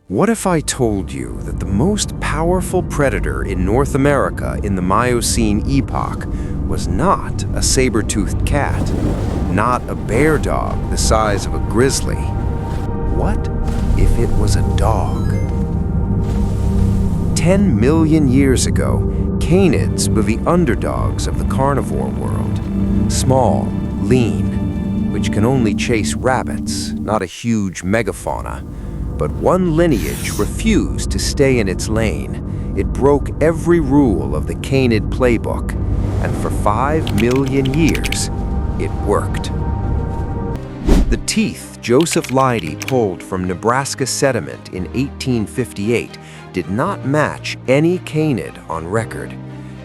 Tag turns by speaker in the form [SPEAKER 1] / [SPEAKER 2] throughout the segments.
[SPEAKER 1] What if I told you that the most powerful predator in North America in the Miocene epoch was not a saber-toothed cat, not a bear dog the size of a grizzly? What if it was a dog? 10 million years ago, canids were the underdogs of the carnivore world. Small, lean, which can only chase rabbits, not a huge megafauna. But one lineage refused to stay in its lane. It broke every rule of the canid playbook, and for 5 million years, it worked. The teeth Joseph Leidy pulled from Nebraska sediment in 1858 did not match any canid on record.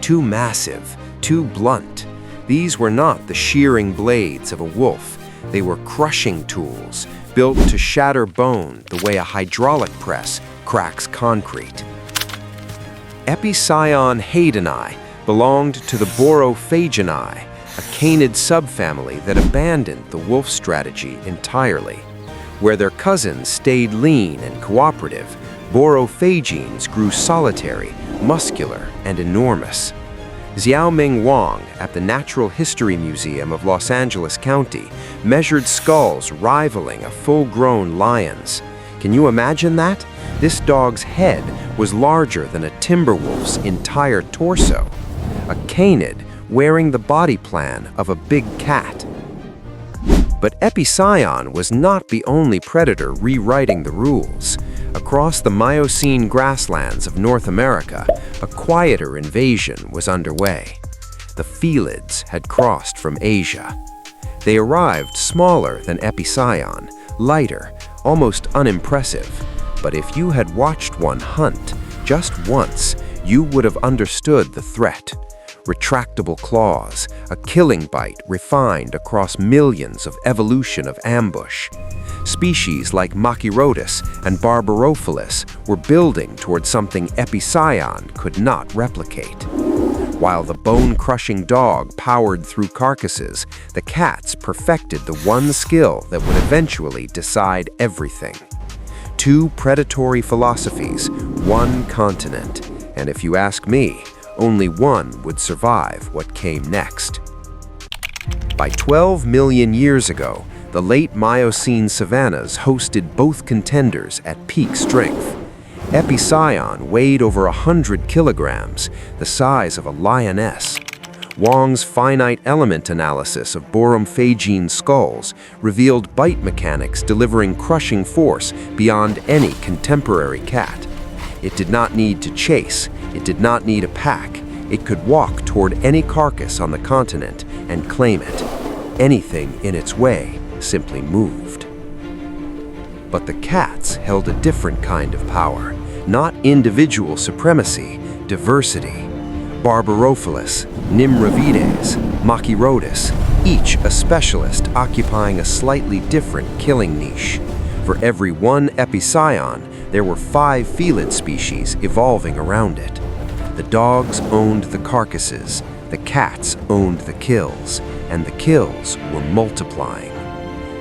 [SPEAKER 1] Too massive, too blunt. These were not the shearing blades of a wolf. They were crushing tools, built to shatter bone the way a hydraulic press cracks concrete. Epicyon haydeni belonged to the Borophaginae, a canid subfamily that abandoned the wolf strategy entirely. Where their cousins stayed lean and cooperative, Borophagines grew solitary, muscular, and enormous. Xiaoming Wang at the Natural History Museum of Los Angeles County measured skulls rivaling a full-grown lion's. Can you imagine that? This dog's head was larger than a timber wolf's entire torso. A canid wearing the body plan of a big cat. But Epicyon was not the only predator rewriting the rules. Across the Miocene grasslands of North America, a quieter invasion was underway. The felids had crossed from Asia. They arrived smaller than Epicyon, lighter, almost unimpressive. But if you had watched one hunt, just once, you would have understood the threat. Retractable claws, a killing bite refined across millions of evolution of ambush. Species like Machairodus and Borophaginae were building toward something Epicyon could not replicate. While the bone-crushing dog powered through carcasses, the cats perfected the one skill that would eventually decide everything. Two predatory philosophies, one continent, and if you ask me, only one would survive what came next. By 12 million years ago, the late Miocene savannas hosted both contenders at peak strength. Epicyon weighed over 100 kilograms, the size of a lioness. Wang's finite element analysis of Borophagine skulls revealed bite mechanics delivering crushing force beyond any contemporary cat. It did not need to chase, it did not need a pack. It could walk toward any carcass on the continent and claim it. Anything in its way simply moved. But the cats held a different kind of power, not individual supremacy, diversity. Borophaginae, Nimravides, Machairodus, each a specialist occupying a slightly different killing niche. For every one Epicyon, there were 5 felid species evolving around it. The dogs owned the carcasses, the cats owned the kills, and the kills were multiplying.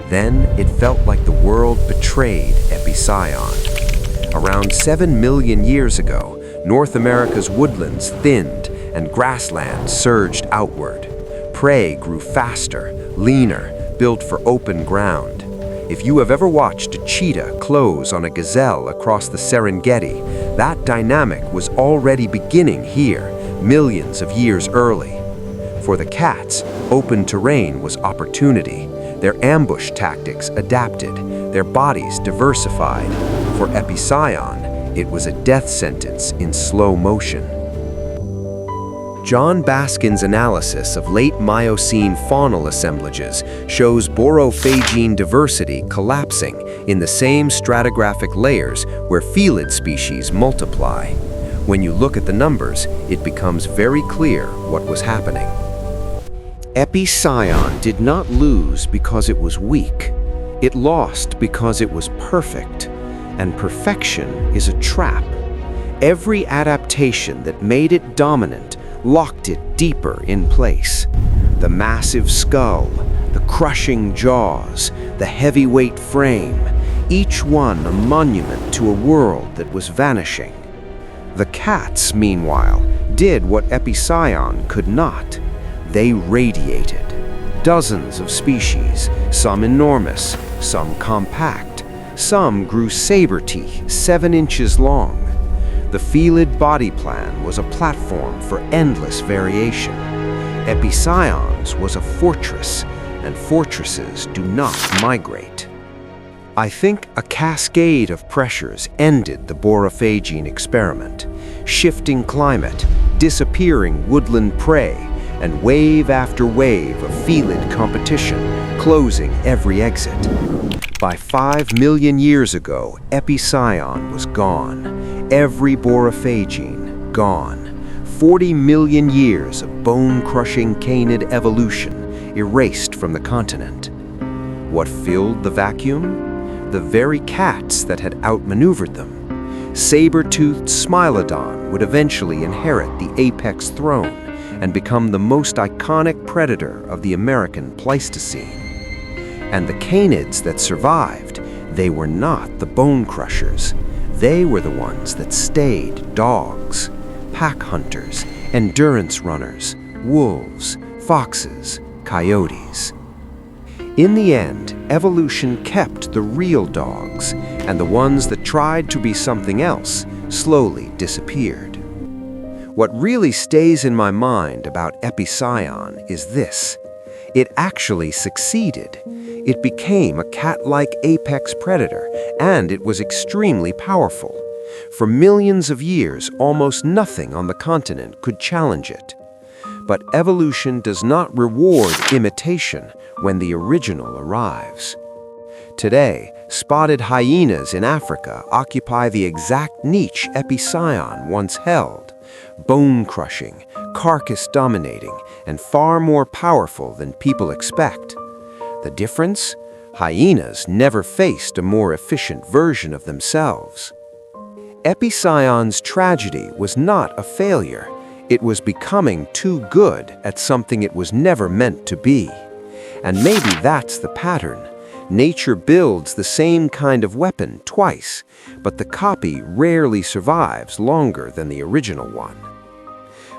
[SPEAKER 1] Then it felt like the world betrayed Epicyon. Around 7 million years ago, North America's woodlands thinned and grassland surged outward. Prey grew faster, leaner, built for open ground. If you have ever watched a cheetah close on a gazelle across the Serengeti, that dynamic was already beginning here, millions of years early. For the cats, open terrain was opportunity. Their ambush tactics adapted, their bodies diversified. For Epicyon, it was a death sentence in slow motion. John Baskin's analysis of late Miocene faunal assemblages shows Borophagine diversity collapsing in the same stratigraphic layers where felid species multiply. When you look at the numbers, it becomes very clear what was happening. Epicyon did not lose because it was weak. It lost because it was perfect. And perfection is a trap. Every adaptation that made it dominant locked it deeper in place. The massive skull, the crushing jaws, the heavyweight frame, each one a monument to a world that was vanishing. The cats, meanwhile, did what Epicyon could not. They radiated. Dozens of species, some enormous, some compact, some grew saber teeth 7 inches long. The felid body plan was a platform for endless variation. Epicyon's was a fortress, and fortresses do not migrate. I think a cascade of pressures ended the Borophagine experiment. Shifting climate, disappearing woodland prey, and wave after wave of felid competition, closing every exit. By 5 million years ago, Epicyon was gone. Every Borophagine gone. 40 million years of bone-crushing canid evolution erased from the continent. What filled the vacuum? The very cats that had outmaneuvered them. Saber-toothed Smilodon would eventually inherit the apex throne and become the most iconic predator of the American Pleistocene. And the canids that survived, they were not the bone crushers. They were the ones that stayed dogs, pack hunters, endurance runners, wolves, foxes, coyotes. In the end, evolution kept the real dogs, and the ones that tried to be something else slowly disappeared. What really stays in my mind about Epicyon is this. It actually succeeded. It became a cat-like apex predator, and it was extremely powerful. For millions of years, almost nothing on the continent could challenge it. But evolution does not reward imitation when the original arrives. Today, spotted hyenas in Africa occupy the exact niche Epicyon once held. Bone-crushing, carcass-dominating, and far more powerful than people expect. The difference? Hyenas never faced a more efficient version of themselves. Epicyon's tragedy was not a failure. It was becoming too good at something it was never meant to be. And maybe that's the pattern. Nature builds the same kind of weapon twice, but the copy rarely survives longer than the original one.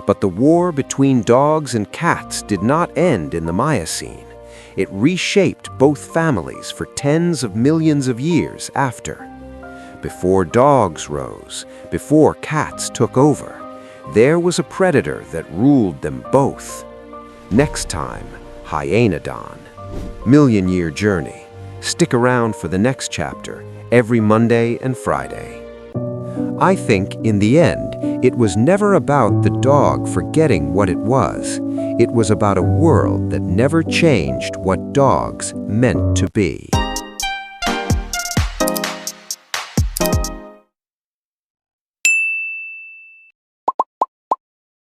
[SPEAKER 1] But the war between dogs and cats did not end in the Miocene. It reshaped both families for tens of millions of years after. Before dogs rose, before cats took over, there was a predator that ruled them both. Next time, Hyenodon. Million-year journey. Stick around for the next chapter, every Monday and Friday. I think, in the end, it was never about the dog forgetting what it was. It was about a world that never changed what dogs meant to be.